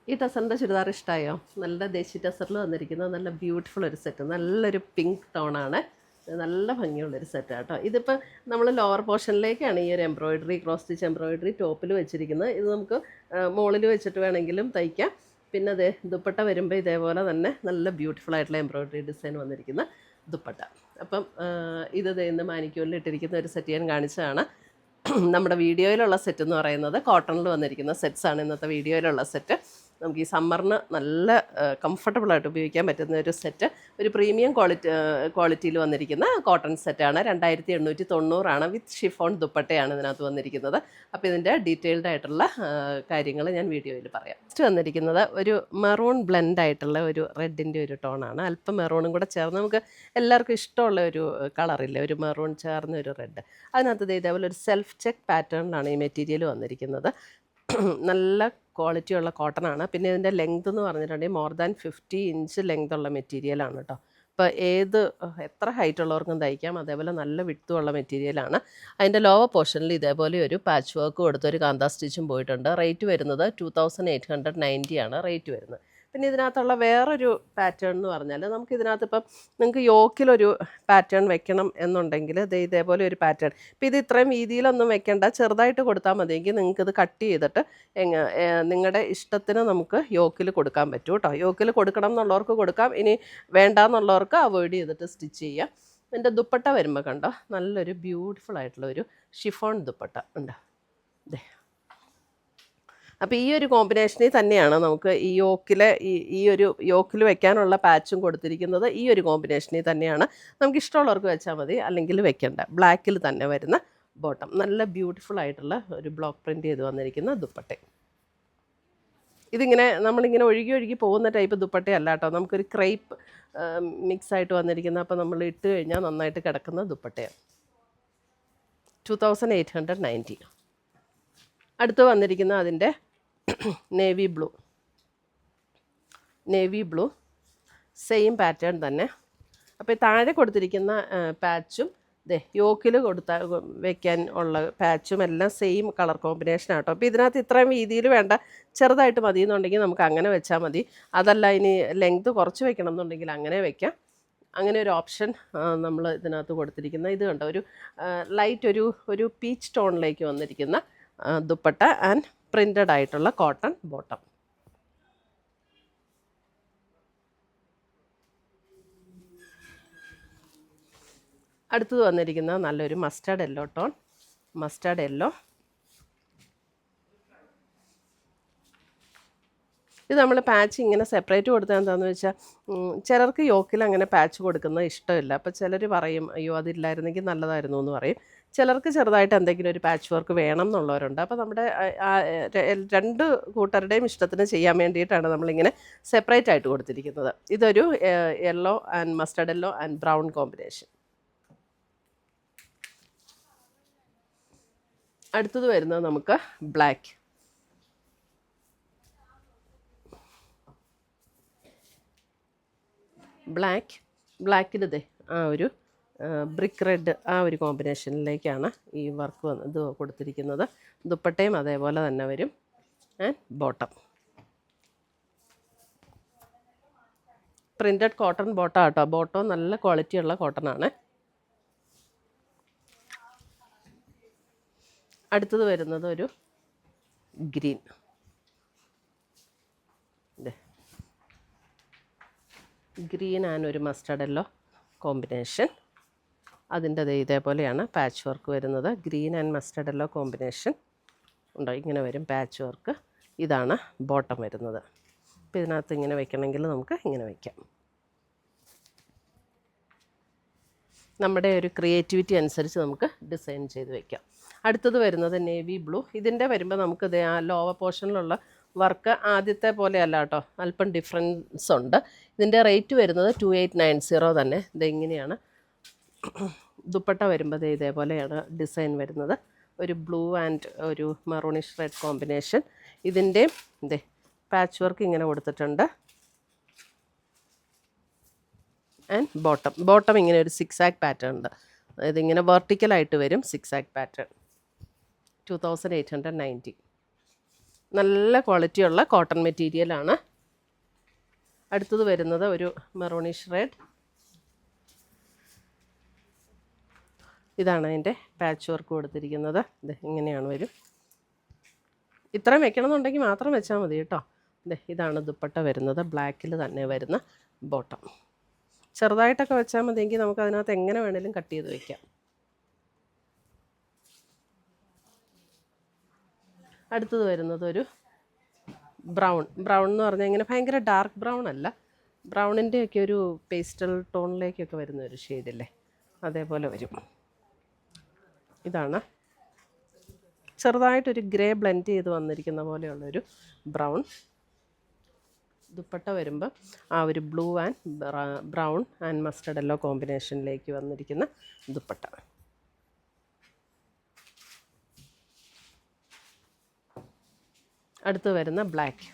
ഈ ടസറിൻ്റെ ചുരിദാർ ഇഷ്ടമായോ? നല്ല ദേശി ടസറിൽ വന്നിരിക്കുന്ന നല്ല ബ്യൂട്ടിഫുൾ ഒരു സെറ്റ്, നല്ലൊരു പിങ്ക് ടോണാണ്, നല്ല ഭംഗിയുള്ളൊരു സെറ്റാണ് കേട്ടോ. ഇതിപ്പോൾ നമ്മൾ ലോവർ പോർഷനിലേക്കാണ് ഈ ഒരു എംബ്രോയിഡറി, ക്രോസ് സ്റ്റിച്ച് എംബ്രോയിഡറി ടോപ്പിൽ വെച്ചിരിക്കുന്നത്. ഇത് നമുക്ക് മുകളിൽ വെച്ചിട്ട് വേണമെങ്കിലും തയ്ക്കാം. പിന്നെ അതേ ദുപ്പട്ട വരുമ്പോൾ ഇതേപോലെ തന്നെ നല്ല ബ്യൂട്ടിഫുൾ ആയിട്ടുള്ള എംബ്രോയിഡറി ഡിസൈൻ വന്നിരിക്കുന്ന ദുപ്പട്ട. അപ്പം ഇത് ഇന്ന് മാനിക്യൂരിൽ ഇട്ടിരിക്കുന്ന ഒരു സെറ്റ് ഞാൻ കാണിച്ചതാണ്. നമ്മുടെ വീഡിയോയിലുള്ള സെറ്റ് എന്ന് പറയുന്നത് കോട്ടണിൽ വന്നിരിക്കുന്ന സെറ്റ്സാണ് ഇന്നത്തെ വീഡിയോയിലുള്ള സെറ്റ്. നമുക്ക് ഈ സമ്മറിന് നല്ല കംഫർട്ടബിളായിട്ട് ഉപയോഗിക്കാൻ പറ്റുന്ന ഒരു സെറ്റ്, ഒരു പ്രീമിയം ക്വാളിറ്റിയിൽ വന്നിരിക്കുന്ന കോട്ടൺ സെറ്റാണ്. 2890 വിത്ത് ഷിഫോൺ ദുപ്പട്ടയാണ് ഇതിനകത്ത് വന്നിരിക്കുന്നത്. അപ്പോൾ ഇതിൻ്റെ ഡീറ്റെയിൽഡ് ആയിട്ടുള്ള കാര്യങ്ങൾ ഞാൻ വീഡിയോയിൽ പറയാം. നെക്സ്റ്റ് വന്നിരിക്കുന്നത് ഒരു മെറൂൺ ബ്ലെൻഡ് ആയിട്ടുള്ള ഒരു റെഡിൻ്റെ ഒരു ടോണാണ്. അല്പം മെറൂണും കൂടെ ചേർന്ന് നമുക്ക് എല്ലാവർക്കും ഇഷ്ടമുള്ള ഒരു കളറില്ലേ, ഒരു മെറൂൺ ചേർന്ന ഒരു റെഡ്. അതിനകത്ത് ഇതേപോലെ ഒരു സെൽഫ് ചെക്ക് പാറ്റേണിലാണ് ഈ മെറ്റീരിയൽ വന്നിരിക്കുന്നത്. നല്ല ക്വാളിറ്റിയുള്ള കോട്ടണാണ്. പിന്നെ ഇതിൻ്റെ ലെങ്ത് എന്ന് പറഞ്ഞിട്ടുണ്ടെങ്കിൽ മോർ ദാൻ 50 ഇഞ്ച് ലെങ്തുള്ള മെറ്റീരിയലാണ് കേട്ടോ. ഇപ്പോൾ എത്ര ഹൈറ്റ് ഉള്ളവർക്കും തയ്ക്കാം. അതേപോലെ നല്ല വിഡ്ത്തുള്ള മെറ്റീരിയലാണ്. അതിൻ്റെ ലോവർ പോർഷനിൽ ഇതേപോലെ ഒരു പാച്ച് വർക്ക് കൊടുത്തൊരു കാന്താ സ്റ്റിച്ചും പോയിട്ടുണ്ട്. റേറ്റ് വരുന്നത് 2890 ആണ് റേറ്റ് വരുന്നത്. പിന്നെ ഇതിനകത്തുള്ള വേറൊരു പാറ്റേൺ എന്ന് പറഞ്ഞാൽ നമുക്ക് ഇതിനകത്ത് ഇപ്പം നിങ്ങൾക്ക് യോക്കിലൊരു പാറ്റേൺ വെക്കണം എന്നുണ്ടെങ്കിൽ ഇതേപോലെ ഒരു പാറ്റേൺ, ഇപ്പം ഇത് ഇത്രയും വീതിയിലൊന്നും വെക്കേണ്ട, ചെറുതായിട്ട് കൊടുത്താൽ മതിയെങ്കിൽ നിങ്ങൾക്കിത് കട്ട് ചെയ്തിട്ട് നിങ്ങളുടെ ഇഷ്ടത്തിന് നമുക്ക് യോക്കിൽ കൊടുക്കാൻ പറ്റും കേട്ടോ. യോക്കിൽ കൊടുക്കണം എന്നുള്ളവർക്ക് കൊടുക്കാം, ഇനി വേണ്ടാന്നുള്ളവർക്ക് അവോയ്ഡ് ചെയ്തിട്ട് സ്റ്റിച്ച് ചെയ്യാം. എൻ്റെ ദുപ്പട്ട വരുമ്പോൾ കണ്ടോ, നല്ലൊരു ബ്യൂട്ടിഫുൾ ആയിട്ടുള്ള ഒരു ഷിഫോൺ ദുപ്പട്ട ഉണ്ട്. ഇതേ, അപ്പോൾ ഈ ഒരു കോമ്പിനേഷനിൽ തന്നെയാണ് നമുക്ക് ഈ ഒരു യോക്കിൽ വെക്കാനുള്ള പാച്ചും കൊടുത്തിരിക്കുന്നത്. ഈ ഒരു കോമ്പിനേഷനിൽ തന്നെയാണ്, നമുക്ക് ഇഷ്ടമുള്ളവർക്ക് വെച്ചാൽ മതി, അല്ലെങ്കിൽ വെക്കേണ്ട. ബ്ലാക്കിൽ തന്നെ വരുന്ന ബോട്ടം, നല്ല ബ്യൂട്ടിഫുൾ ആയിട്ടുള്ള ഒരു ബ്ലോക്ക് പ്രിൻറ്റ് ചെയ്ത് വന്നിരിക്കുന്ന ദുപ്പട്ട. ഇതിങ്ങനെ നമ്മളിങ്ങനെ ഒഴുകി പോകുന്ന ടൈപ്പ് ദുപ്പട്ടയല്ല കേട്ടോ, നമുക്കൊരു ക്രേപ്പ് മിക്സ് ആയിട്ട് വന്നിരിക്കുന്ന, അപ്പോൾ നമ്മൾ ഇട്ട് കഴിഞ്ഞാൽ നന്നായിട്ട് കിടക്കുന്ന ദുപ്പട്ടയാണ്. 2890. അടുത്ത് വന്നിരിക്കുന്ന അതിൻ്റെ നേവി ബ്ലൂ സെയിം പാറ്റേൺ തന്നെ. അപ്പോൾ താഴെ കൊടുത്തിരിക്കുന്ന പാച്ചും യോക്കിൽ വെക്കാൻ ഉള്ള പാച്ചും എല്ലാം സെയിം കളർ കോമ്പിനേഷനാണ് കേട്ടോ. അപ്പോൾ ഇതിനകത്ത് ഇത്രയും വീതിയിൽ വേണ്ട, ചെറുതായിട്ട് മതി എന്നുണ്ടെങ്കിൽ നമുക്ക് അങ്ങനെ വെച്ചാൽ മതി. അതല്ല ഇനി ലെങ്ത് കുറച്ച് വെക്കണം എന്നുണ്ടെങ്കിൽ അങ്ങനെ വെക്കാം. അങ്ങനെ ഒരു ഓപ്ഷൻ നമ്മൾ ഇതിനകത്ത് കൊടുത്തിരിക്കുന്ന ഇത് കണ്ടോ, ഒരു ലൈറ്റ് ഒരു പീച്ച് ടോണിലേക്ക് വന്നിരിക്കുന്ന ദുപ്പട്ട ആൻഡ് പ്രിൻ്റഡ് ആയിട്ടുള്ള കോട്ടൺ ബോട്ടം. അടുത്തത് വന്നിരിക്കുന്ന നല്ലൊരു mustard yellow tone, mustard yellow. ഇത് നമ്മൾ പാച്ച് ഇങ്ങനെ സെപ്പറേറ്റ് കൊടുത്താൽ എന്താണെന്ന് വെച്ചാൽ ചിലർക്ക് യോക്കിൽ അങ്ങനെ പാച്ച് കൊടുക്കുന്നത് ഇഷ്ടമില്ല. അപ്പോൾ ചിലർ പറയും അയ്യോ അതില്ലായിരുന്നെങ്കിൽ നല്ലതായിരുന്നു എന്ന് പറയും. ചിലർക്ക് ചെറുതായിട്ട് എന്തെങ്കിലും ഒരു പാച്ച് വർക്ക് വേണം എന്നുള്ളവരുണ്ട്. അപ്പോൾ നമ്മുടെ രണ്ട് കൂട്ടരുടെയും ഇഷ്ടത്തിന് ചെയ്യാൻ വേണ്ടിയിട്ടാണ് നമ്മളിങ്ങനെ സെപ്പറേറ്റ് ആയിട്ട് കൊടുത്തിരിക്കുന്നത്. ഇതൊരു yellow and mustard yellow and brown combination. അടുത്തത് വരുന്നത് നമുക്ക് ബ്ലാക്ക്. ബ്ലാക്കിൽ ആ ഒരു ബ്രിക്ക് റെഡ് ആ ഒരു കോമ്പിനേഷനിലേക്കാണ് ഈ വർക്ക് ഇത് കൊടുത്തിരിക്കുന്നത്. ദുപ്പട്ടയും അതേപോലെ തന്നെ വരും and bottom. Printed cotton bottom കേട്ടോ. ബോട്ടം നല്ല ക്വാളിറ്റിയുള്ള കോട്ടൺ ആണ്. അടുത്തത് വരുന്നത് ഒരു ഗ്രീൻ. ഗ്രീൻ ആൻഡ് ഒരു മസ്റ്റർഡ് യെല്ലോ കോമ്പിനേഷൻ. അതിൻ്റെ ഇതേപോലെയാണ് പാച്ച് വർക്ക് വരുന്നത്. Green and mustard yellow combination ഉണ്ടോ, ഇങ്ങനെ വരും പാച്ച് വർക്ക്. ഇതാണ് ബോട്ടം വരുന്നത്. അപ്പോൾ ഇതിനകത്ത് ഇങ്ങനെ വെക്കണമെങ്കിൽ നമുക്ക് ഇങ്ങനെ വയ്ക്കാം. നമ്മുടെ ഒരു ക്രിയേറ്റിവിറ്റി അനുസരിച്ച് നമുക്ക് ഡിസൈൻ ചെയ്ത് വയ്ക്കാം. അടുത്തത് വരുന്നത് നേവി ബ്ലൂ. ഇതിൻ്റെ വരുമ്പോൾ നമുക്കിത് ആ ലോവർ പോർഷനിലുള്ള വർക്ക് ആദ്യത്തെ പോലെയല്ല കേട്ടോ, അല്പം ഡിഫറൻസ് ഉണ്ട്. ഇതിൻ്റെ റേറ്റ് വരുന്നത് 2890 തന്നെ. ഇതെങ്ങനെയാണ് ദുപ്പട്ട വരുമ്പോൾ ഇതേപോലെയാണ് ഡിസൈൻ വരുന്നത്. ഒരു ബ്ലൂ ആൻഡ് ഒരു മെറൂണിഷ് റെഡ് കോമ്പിനേഷൻ. ഇതിൻ്റെ പാച്ച് വർക്ക് ഇങ്ങനെ കൊടുത്തിട്ടുണ്ട്. ആൻഡ് ബോട്ടം ഇങ്ങനെ ഒരു സിക്സാക്ക് പാറ്റേൺ ഉണ്ട്. അതായത് ഇങ്ങനെ വെർട്ടിക്കലായിട്ട് വരും സിക്സാക്ക് പാറ്റേൺ. 2890. നല്ല ക്വാളിറ്റിയുള്ള കോട്ടൺ മെറ്റീരിയലാണ്. അടുത്തത് വരുന്നത് ഒരു മെറൂണിഷ് റെഡ്. ഇതാണ് അതിൻ്റെ പാച്ച് വർക്ക് കൊടുത്തിരിക്കുന്നത്. ഇത് ഇങ്ങനെയാണ് വരും. ഇത്രയും വെക്കണമെന്നുണ്ടെങ്കിൽ മാത്രം വെച്ചാൽ മതി കേട്ടോ. ഇതാണ് ദുപ്പട്ട വരുന്നത്. ബ്ലാക്കിൽ തന്നെ വരുന്ന ബോട്ടം. ചെറുതായിട്ടൊക്കെ വെച്ചാൽ മതിയെങ്കിൽ നമുക്ക് അതിനകത്ത് എങ്ങനെ വേണേലും കട്ട് ചെയ്ത് വയ്ക്കാം. അടുത്തത് വരുന്നത് ഒരു ബ്രൗൺ എന്ന് പറഞ്ഞാൽ ഇങ്ങനെ ഭയങ്കര ഡാർക്ക് ബ്രൗൺ അല്ല, ബ്രൗണിൻ്റെയൊക്കെ ഒരു പേസ്റ്റൽ ടോണിലേക്കൊക്കെ വരുന്ന ഒരു ഷെയ്ഡില്ലേ, അതേപോലെ വരും. ഇതാണ് ചെറുതായിട്ടൊരു ഗ്രേ ബ്ലെൻഡ് ചെയ്ത് വന്നിരിക്കുന്ന പോലെയുള്ളൊരു ബ്രൗൺ. ദുപ്പട്ട വരുമ്പോൾ ആ ഒരു blue and brown and mustard yellow കോമ്പിനേഷനിലേക്ക് വന്നിരിക്കുന്ന ദുപ്പട്ട. അടുത്ത് വരുന്ന ബ്ലാക്ക്,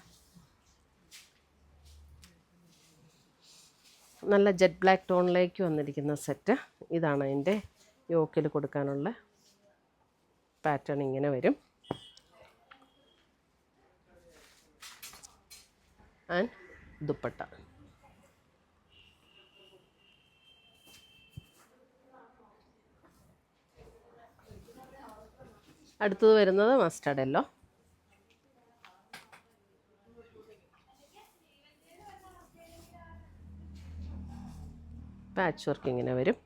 നല്ല ജെറ്റ് ബ്ലാക്ക് ടോണിലേക്ക് വന്നിരിക്കുന്ന സെറ്റ്. ഇതാണ് അതിൻ്റെ യോക്കിൽ കൊടുക്കാനുള്ള പാറ്റേൺ. ഇങ്ങനെ വരും. ആൻഡ് ദുപ്പട്ട. അടുത്തത് വരുന്നത് മസ്റ്റർഡ് യെല്ലോ. പാച്ച് വർക്ക് ഇങ്ങനെ വരും.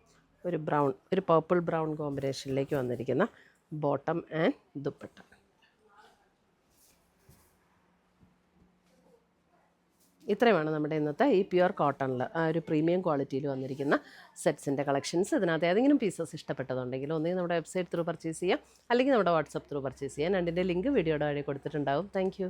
ഒരു ബ്രൗൺ, ഒരു പർപ്പിൾ ബ്രൗൺ കോമ്പിനേഷനിലേക്ക് വന്നിരിക്കുന്ന ബോട്ടം ആൻഡ് ദുപ്പട്ട. ഇത്രയുമാണ് നമ്മുടെ ഇന്നത്തെ ഈ പ്യുവർ കോട്ടണിൽ ആ ഒരു പ്രീമിയം ക്വാളിറ്റിയിൽ വന്നിരിക്കുന്ന സെറ്റ്സിൻ്റെ കളക്ഷൻസ്. ഇതിനകത്ത് ഏതെങ്കിലും പീസസ് ഇഷ്ടപ്പെട്ടതുണ്ടെങ്കിൽ ഒന്നുകിൽ നമ്മുടെ വെബ്സൈറ്റ് ത്രൂ പർച്ചേസ് ചെയ്യാം, അല്ലെങ്കിൽ നമ്മുടെ വാട്സപ്പ് ത്രൂ പർച്ചേസ് ചെയ്യാം. രണ്ടിൻ്റെ ലിങ്ക് വീഡിയോയുടെ വഴി കൊടുത്തിട്ടുണ്ടാവും. താങ്ക്